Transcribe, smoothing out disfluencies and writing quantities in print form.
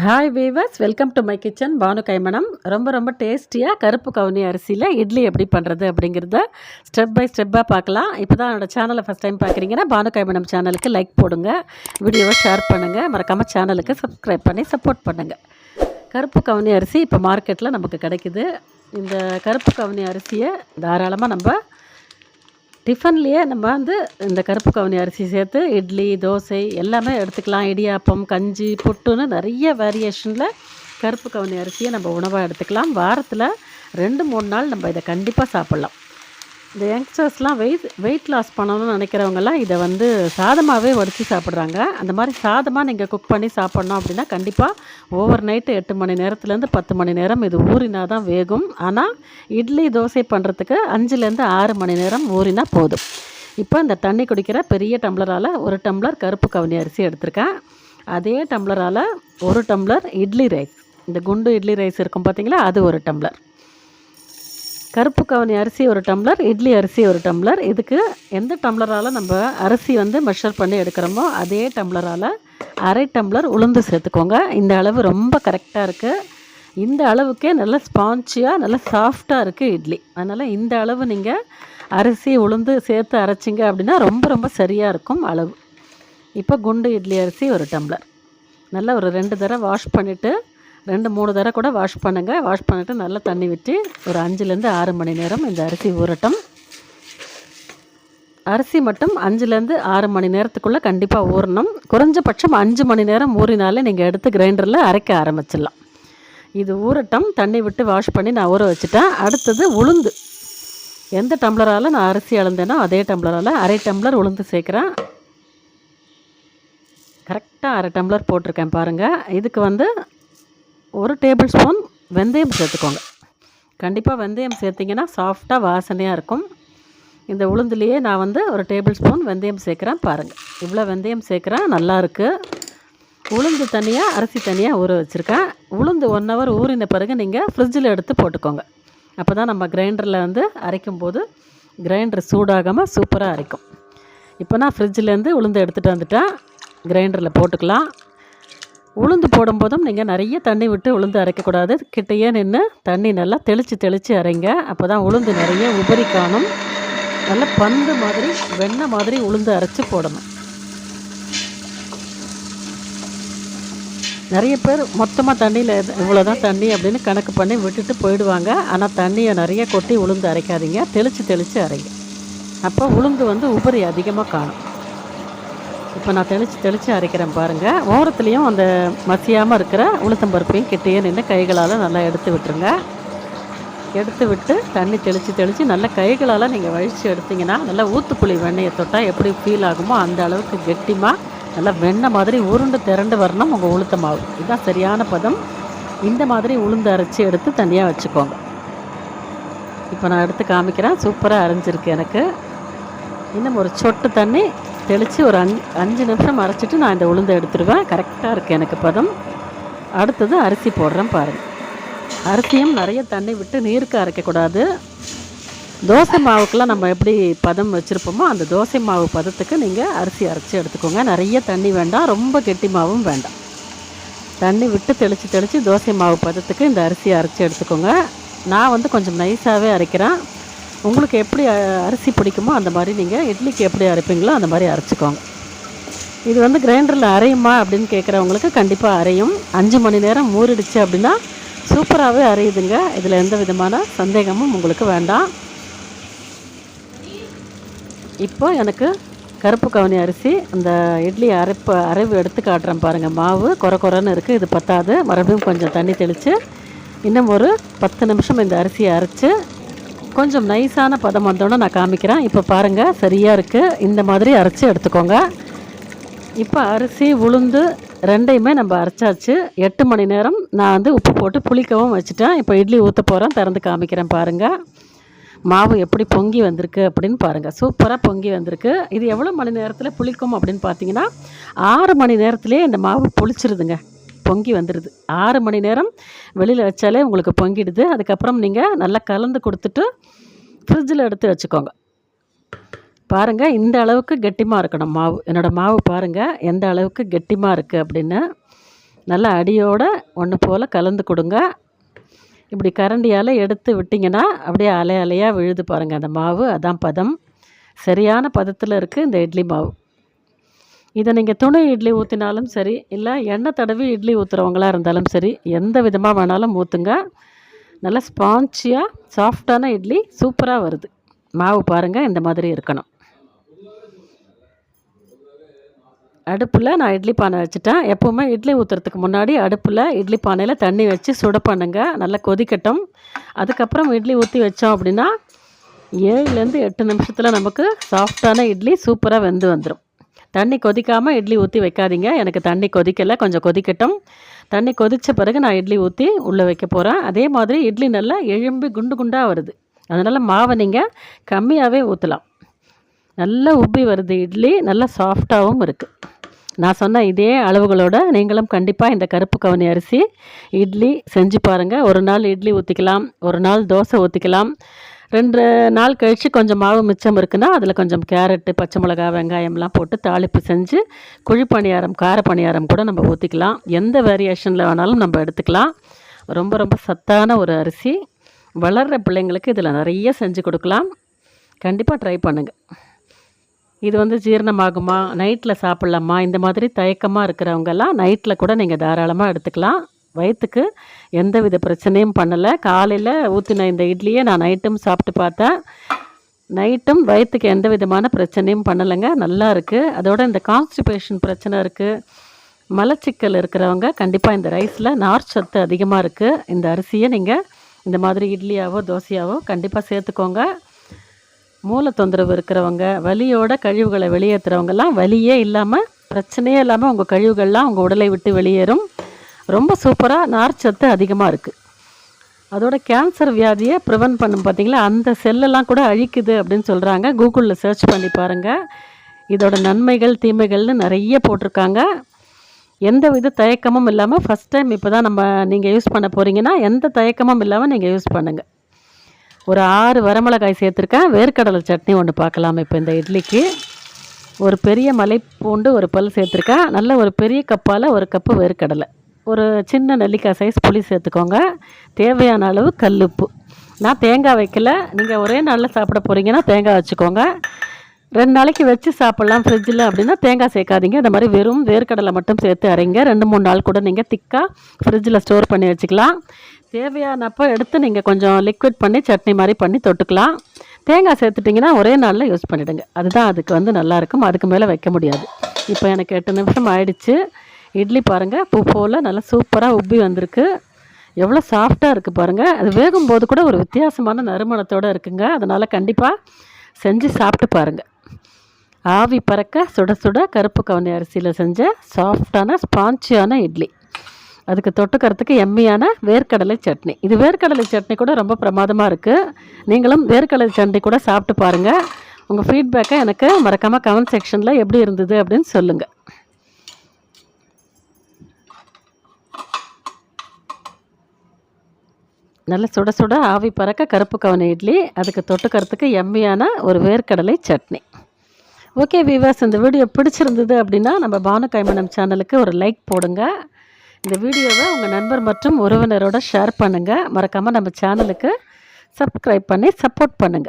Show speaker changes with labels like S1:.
S1: Hi viewers, welcome to my kitchen. Banu Kaimanam. ரொம்ப டேஸ்டியாக கருப்பு கவுனி அரிசியில் இட்லி எப்படி பண்ணுறது அப்படிங்கிறத ஸ்டெப் பை ஸ்டெப்பாக பார்க்கலாம். இப்போ தான் என்னோடய சேனலை ஃபஸ்ட் டைம் பார்க்குறீங்கன்னா பானு கைமணம் சேனலுக்கு லைக் போடுங்க, வீடியோவை ஷேர் பண்ணுங்கள், மறக்காமல் சேனலுக்கு சப்ஸ்கிரைப் பண்ணி சப்போர்ட் பண்ணுங்கள். கருப்பு கவுனி அரிசி இப்போ மார்க்கெட்டில் நமக்கு கிடைக்குது. இந்த கருப்பு கவுனி அரிசியை தாராளமாக நம்ம டிஃபன்லேயே நம்ம இந்த கருப்பு கவுனி அரிசி சேர்த்து இட்லி, தோசை எல்லாமே எடுத்துக்கலாம். இடியாப்பம், கஞ்சி, புட்டுன்னு நிறைய வேரியேஷனில் கருப்பு கவுனி அரிசியை நம்ம உணவாக எடுத்துக்கலாம். வாரத்தில் 2-3 நாள் நம்ம இதை கண்டிப்பாக சாப்பிட்லாம். இந்த யங்ஸ்டர்ஸ்லாம் வெயிட் லாஸ் பண்ணணும்னு நினைக்கிறவங்கலாம் இதை சாதமாகவே வடித்து சாப்பிட்றாங்க. அந்த மாதிரி சாதமாக நீங்கள் குக் பண்ணி சாப்பிட்ணும் அப்படின்னா கண்டிப்பாக ஓவர் நைட்டு 8 மணி நேரத்துலேருந்து 10 மணி நேரம் இது ஊறினா தான் வேகும். ஆனால் இட்லி, தோசை பண்ணுறதுக்கு 5லேருந்து 6 மணி நேரம் ஊறினா போதும். இப்போ இந்த தண்ணி குடிக்கிற பெரிய டம்ளரால் 1 டம்ளர் கருப்பு கவுனி அரிசி எடுத்திருக்கேன். அதே டம்ளரால் 1 டம்ளர் இட்லி ரைஸ், இந்த குண்டு இட்லி ரைஸ் இருக்கும் பார்த்தீங்களா, அது 1 டம்ளர். கருப்பு கவுனி அரிசி 1 டம்ளர், இட்லி அரிசி 1 டம்ளர். இதுக்கு எந்த டம்ளரால் நம்ம அரிசி மெஷர் பண்ணி எடுக்கிறோமோ அதே டம்ளரால் 1/2 டம்ளர் உளுந்து சேர்த்துக்கோங்க. இந்த அளவு ரொம்ப கரெக்டாக இருக்குது. இந்த அளவுக்கே நல்லா ஸ்பான்ச்சியாக நல்லா சாஃப்டாக இருக்குது இட்லி. அதனால் இந்த அளவு நீங்கள் அரிசி உளுந்து சேர்த்து அரைச்சிங்க அப்படின்னா ரொம்ப சரியாக இருக்கும் அளவு. இப்போ குண்டு இட்லி அரிசி 1 டம்ளர் நல்லா ஒரு 2 தடவை வாஷ் பண்ணிவிட்டு 2-3 தடவை கூட வாஷ் பண்ணுங்கள். வாஷ் பண்ணிவிட்டு நல்லா தண்ணி விட்டு ஒரு 5லேருந்து 6 மணி நேரம் இந்த அரிசி ஊறட்டும். அரிசி மட்டும் 5லேருந்து 6 மணி நேரத்துக்குள்ளே கண்டிப்பாக ஊறணும். குறைஞ்சபட்சம் 5 மணி நேரம் ஊறினாலே நீங்கள் எடுத்து கிரைண்டரில் அரைக்க ஆரம்பிச்சிடலாம். இது ஊறட்டும். தண்ணி விட்டு வாஷ் பண்ணி நான் ஊற வச்சுட்டேன். அடுத்தது உளுந்து. எந்த டம்ளரால் நான் அரிசி அளந்தேனோ அதே டம்ளரால் 1/2 டம்ளர் உளுந்து சேர்க்குறேன். கரெக்டாக 1/2 டம்ளர் போட்டிருக்கேன் பாருங்கள். இதுக்கு 1 டேபிள் ஸ்பூன் வெந்தயம் சேர்த்துக்கோங்க. கண்டிப்பாக வெந்தயம் சேர்த்திங்கன்னா சாஃப்டாக வாசனையாக இருக்கும். இந்த உளுந்துலேயே நான் 1 டேபிள் ஸ்பூன் வெந்தயம் சேர்க்குறேன் பாருங்கள். இவ்வளோ வெந்தயம் சேர்க்குறேன், நல்லாயிருக்கு. உளுந்து தனியாக, அரிசி தனியாக ஊற வச்சுருக்கேன். உளுந்து 1 ஹவர் ஊறின பிறகு நீங்கள் ஃப்ரிட்ஜில் எடுத்து போட்டுக்கோங்க. அப்போ தான் நம்ம கிரைண்டரில் அரைக்கும் போது கிரைண்டர் சூடாகாமல் சூப்பராக அரைக்கும். இப்போ நான் ஃப்ரிட்ஜிலேருந்து உளுந்து எடுத்துகிட்டு வந்துட்டேன். கிரைண்டரில் போட்டுக்கலாம். உளுந்து போடும்போதும் நீங்கள் நிறைய தண்ணி விட்டு உளுந்து அரைக்கக்கூடாது. கிட்டையே நின்று தண்ணி நல்லா தெளித்து அரைங்க. அப்போ தான் உளுந்து நிறைய உபரி காணும். நல்லா பந்து மாதிரி வெண்ணெய் மாதிரி உளுந்து அரைச்சி போடணும். நிறைய பேர் மொத்தமாக தண்ணியில் இவ்வளோதான் தண்ணி அப்படின்னு கணக்கு பண்ணி விட்டுட்டு போயிடுவாங்க. ஆனால் தண்ணியை நிறைய கொட்டி உளுந்து அரைக்காதீங்க. தெளித்து அரைங்க. அப்போ உளுந்து உபரி அதிகமாக காணும். இப்போ நான் தெளித்து அரைக்கிறேன் பாருங்கள். ஓரத்துலேயும் அந்த மசியாமல் இருக்கிற உளுத்தம்பருப்பையும் கிட்டேயே நின்று கைகளால் நல்லா எடுத்து விட்டுருங்க. எடுத்து விட்டு தண்ணி தெளித்து நல்லா கைகளால் நீங்கள் வழித்து எடுத்திங்கன்னா நல்லா ஊத்துப்புளி வெண்ணெயை தொட்டால் எப்படி ஃபீல் ஆகுமோ அந்த அளவுக்கு கெட்டிமாக நல்லா வெண்ணெய் மாதிரி உருண்டு திரண்டு வரணும் உங்கள் உளுத்த மாவு. இதுதான் சரியான பதம். இந்த மாதிரி உளுந்து அரைச்சி எடுத்து தனியாக வச்சுக்கோங்க. இப்போ நான் எடுத்து காமிக்கிறேன். சூப்பராக அரைஞ்சிருக்கு எனக்கு. இன்னும் ஒரு சொட்டு தண்ணி தெளித்து ஒரு 5 நிமிஷம் அரைச்சிட்டு நான் இந்த உளுந்தை எடுத்துடுவேன். கரெக்டாக இருக்குது எனக்கு பதம். அடுத்தது அரிசி போடுறேன் பாருங்கள். அரிசியும் நிறைய தண்ணி விட்டு நீருக்கு அரைக்கக்கூடாது. தோசை மாவுக்கெலாம் நம்ம எப்படி பதம் வச்சுருப்போமோ அந்த தோசை மாவு பதத்துக்கு நீங்கள் அரிசி அரைச்சி எடுத்துக்கோங்க. நிறைய தண்ணி வேண்டாம், ரொம்ப கெட்டி மாவும் வேண்டாம். தண்ணி விட்டு தெளித்து தோசை மாவு பதத்துக்கு இந்த அரிசியை அரைச்சி எடுத்துக்கோங்க. நான் கொஞ்சம் நைஸாகவே அரைக்கிறேன். உங்களுக்கு எப்படி அரிசி பிடிக்குமோ அந்த மாதிரி நீங்கள் இட்லிக்கு எப்படி அரைப்பீங்களோ அந்த மாதிரி அரைச்சிக்கோங்க. இது கிரைண்டரில் அரையுமா அப்படின்னு கேட்குறவங்களுக்கு கண்டிப்பாக அரையும். 5 மணி நேரம் ஊறிடுச்சு அப்படின்னா சூப்பராகவே அரையுதுங்க. இதில் எந்த விதமான சந்தேகமும் உங்களுக்கு வேண்டாம். இப்போ எனக்கு கருப்பு கவுனி அரிசி அந்த இட்லி அரைவு எடுத்து காட்டுறேன் பாருங்கள். மாவு குறைன்னு இருக்குது, இது பத்தாது. மறுபடியும் கொஞ்சம் தண்ணி தெளித்து இன்னும் ஒரு 10 நிமிஷம் இந்த அரிசியை அரைச்சி கொஞ்சம் நைஸான பதம் வந்தோன்னே நான் காமிக்கிறேன். இப்போ பாருங்கள், சரியாக இருக்குது. இந்த மாதிரி அரைச்சி எடுத்துக்கோங்க. இப்போ அரிசி உளுந்து ரெண்டையுமே நம்ம அரைச்சாச்சு. 8 மணி நேரம் நான் உப்பு போட்டு புளிக்கவும் வச்சுட்டேன். இப்போ இட்லி ஊற்ற போகிறேன். திறந்து காமிக்கிறேன் பாருங்கள். மாவு எப்படி பொங்கி வந்திருக்கு அப்படின்னு பாருங்கள். சூப்பராக பொங்கி வந்திருக்கு. இது எவ்வளோ மணி நேரத்தில் புளிக்கும் அப்படின்னு பார்த்தீங்கன்னா 6 மணி நேரத்துலேயே இந்த மாவு புளிச்சிருதுங்க, பொங்கி வந்துடுது. 6 மணி நேரம் வெளியில் வச்சாலே உங்களுக்கு பொங்கிடுது. அதுக்கப்புறம் நீங்கள் நல்லா கலந்து கொடுத்துட்டு ஃப்ரிட்ஜில் எடுத்து வச்சுக்கோங்க. பாருங்கள், இந்த அளவுக்கு கெட்டிமாக இருக்கணும் மாவு. என்னோடய மாவு பாருங்கள் எந்த அளவுக்கு கெட்டிமாக இருக்குது அப்படின்னு. நல்லா அடியோடு ஒன்று போல் கலந்து கொடுங்க. இப்படி கரண்டியால் எடுத்து விட்டிங்கன்னா அப்படியே அலை அலையாக விழுது பாருங்கள் அந்த மாவு. அதான் பதம். சரியான பதத்தில் இருக்குது இந்த இட்லி மாவு. இதை நீங்கள் துணை இட்லி ஊற்றினாலும் சரி, இல்லை எண்ணெய் தடவி இட்லி ஊற்றுறவங்களாக இருந்தாலும் சரி, எந்த விதமாக வேணாலும் ஊற்றுங்க. நல்லா ஸ்பான்ச்சியாக சாஃப்டான இட்லி சூப்பராக வருது. மாவு பாருங்கள், இந்த மாதிரி இருக்கணும். அடுப்பில் நான் இட்லி பானை வச்சுட்டேன். எப்போவுமே இட்லி ஊற்றுறதுக்கு முன்னாடி அடுப்பில் இட்லி பானையில் தண்ணி வச்சு சுட பண்ணுங்க. நல்லா கொதிக்கட்டும். அதுக்கப்புறம் இட்லி ஊற்றி வச்சோம் அப்படின்னா 7லேருந்து 8 நிமிஷத்தில் நமக்கு சாஃப்டான இட்லி சூப்பராக வெந்து வந்துடும். தண்ணி கொதிக்காமல் இட்லி ஊற்றி வைக்காதீங்க. எனக்கு தண்ணி கொதிக்கலை, கொஞ்சம் கொதிக்கட்டும். தண்ணி கொதித்த பிறகு நான் இட்லி ஊற்றி உள்ளே வைக்க போகிறேன். அதே மாதிரி இட்லி நல்லா எழும்பி குண்டு குண்டாக வருது. அதனால் மாவை நீங்கள் கம்மியாகவே ஊற்றலாம். நல்லா உப்பி வருது இட்லி, நல்லா சாஃப்டாகவும் இருக்குது. நான் சொன்ன இதே அளவுகளோடு நீங்களும் கண்டிப்பாக இந்த கருப்பு கவுனி அரிசி இட்லி செஞ்சு பாருங்கள். ஒரு நாள் இட்லி ஊற்றிக்கலாம், ஒரு நாள் தோசை ஊற்றிக்கலாம். 2 நாள் கழித்து கொஞ்சம் மாவு மிச்சம் இருக்குன்னா அதில் கொஞ்சம் கேரட்டு, பச்சை மிளகா, வெங்காயம்லாம் போட்டு தாளிப்பு செஞ்சு குழி பணியாரம், கார பணியாரம் கூட நம்ம ஊற்றிக்கலாம். எந்த வேரியேஷனில் வேணாலும் நம்ம எடுத்துக்கலாம். ரொம்ப ரொம்ப சத்தான ஒரு அரிசி. வளர்கிற பிள்ளைங்களுக்கு இதில் நிறைய செஞ்சு கொடுக்கலாம். கண்டிப்பாக ட்ரை பண்ணுங்கள். இது ஜீரணமாகுமா, நைட்டில் சாப்பிட்லாமா, இந்த மாதிரி தயக்கமாக இருக்கிறவங்கெல்லாம் நைட்டில் கூட நீங்கள் தாராளமாக எடுத்துக்கலாம். வயிற்றுக்கு எந்த வித பிரச்சனையும் பண்ணலை. காலையில் ஊற்றின இந்த இட்லியை நான் நைட்டும் சாப்பிட்டு பார்த்தேன். நைட்டும் வயிற்றுக்கு எந்த விதமான பிரச்சனையும் பண்ணலைங்க, நல்லா இருக்குது. அதோட இந்த கான்ஸ்டிபேஷன் பிரச்சனை இருக்குது, மலச்சிக்கல் இருக்கிறவங்க கண்டிப்பாக இந்த ரைஸில் நார் சத்து அதிகமாக இருக்குது. இந்த அரிசியை நீங்கள் இந்த மாதிரி இட்லியாவோ தோசையாவோ கண்டிப்பாக சேர்த்துக்கோங்க. மூல தொந்தரவு இருக்கிறவங்க, வலியோட கழிவுகளை வெளியேற்றுறவங்கெல்லாம் வலியே இல்லாமல், பிரச்சனையே இல்லாமல் உங்கள் கழிவுகள்லாம் உங்கள் உடலை விட்டு வெளியேறும். ரொம்ப சூப்பராக நார்ச்சத்து அதிகமாக இருக்குது. அதோட கேன்சர் வியாதியை ப்ரிவென்ட் பண்ணும் பார்த்திங்களா, அந்த செல்லெல்லாம் கூட அழிக்குது அப்படின்னு சொல்கிறாங்க. கூகுளில் சர்ச் பண்ணி பாருங்கள். இதோட நன்மைகள் தீமைகள்னு நிறைய போட்டிருக்காங்க. எந்த வித தயக்கமும் இல்லாமல் ஃபஸ்ட் டைம் இப்போ தான் நீங்கள் யூஸ் பண்ண போகிறீங்கன்னா எந்த தயக்கமும் இல்லாமல் நீங்கள் யூஸ் பண்ணுங்கள். ஒரு 6 வரமிளகாய் சேர்த்துருக்கேன். வேர்க்கடலை சட்னி ஒன்று பார்க்கலாம். இப்போ இந்த இட்லிக்கு ஒரு பெரிய மலைப்பூண்டு ஒரு பல் சேர்த்துருக்கேன். நல்ல ஒரு பெரிய கப்பால் 1 கப்பு வேர்க்கடலை, ஒரு சின்ன நெல்லிக்காய் சைஸ் புளி சேர்த்துக்கோங்க. தேவையான அளவு கல்லுப்பு. நான் தேங்காய் வைக்கல. நீங்கள் ஒரே நாளில் சாப்பிட போகிறீங்கன்னா தேங்காய் வச்சுக்கோங்க. 2 நாளைக்கு வச்சு சாப்பிட்லாம் ஃப்ரிட்ஜில் அப்படின்னா தேங்காய் சேர்க்காதீங்க. இந்த மாதிரி வெறும் வேர்க்கடலை மட்டும் சேர்த்து அரைங்க. 2-3 நாள் கூட நீங்கள் திக்காக ஃப்ரிட்ஜில் ஸ்டோர் பண்ணி வச்சுக்கலாம். தேவையானப்போ எடுத்து நீங்கள் கொஞ்சம் லிக்விட் பண்ணி சட்னி மாதிரி பண்ணி தொட்டுக்கலாம். தேங்காய் சேர்த்துட்டிங்கன்னா ஒரே நாளில் யூஸ் பண்ணிவிடுங்க. அதுதான் அதுக்கு நல்லாயிருக்கும். அதுக்கு மேலே வைக்க முடியாது. இப்போ எனக்கு 8 நிமிஷம் ஆயிடுச்சு. இட்லி பாருங்கள், பூ போல் நல்லா சூப்பராக உப்பி வந்திருக்கு. எவ்வளோ சாஃப்டாக இருக்குது பாருங்கள். அது வேகும்போது கூட ஒரு வித்தியாசமான நறுமணத்தோடு இருக்குங்க. அதனால் கண்டிப்பாக செஞ்சு சாப்பிட்டு பாருங்கள். ஆவி பறக்க சுட சுட கருப்பு கவுனி அரிசியில் செஞ்ச சாஃப்டான ஸ்பான்ச்சியான இட்லி. அதுக்கு தொட்டுக்கிறதுக்கு எம்மியான வேர்க்கடலை சட்னி. இது வேர்க்கடலை சட்னி கூட ரொம்ப பிரமாதமாக இருக்குது. நீங்களும் வேர்க்கடலை சட்னி கூட சாப்பிட்டு பாருங்கள். உங்கள் ஃபீட்பேக்கை எனக்கு மறக்காமல் கமெண்ட் செக்ஷனில் எப்படி இருந்தது அப்படின்னு சொல்லுங்கள். நல்ல சுட சுட ஆவி பறக்க கருப்பு கவுனி இட்லி, அதுக்கு தொட்டுக்கிறதுக்கு எம்மியான ஒரு வேர்க்கடலை சட்னி. ஓகே வீவர்ஸ், இந்த வீடியோ பிடிச்சிருந்தது அப்படின்னா நம்ம பானு கைமணம் சேனலுக்கு ஒரு லைக் போடுங்க. இந்த வீடியோவை உங்கள் நண்பர் மற்றும் உறவினரோட ஷேர் பண்ணுங்கள். மறக்காமல் நம்ம சேனலுக்கு சப்ஸ்கிரைப் பண்ணி சப்போர்ட் பண்ணுங்கள்.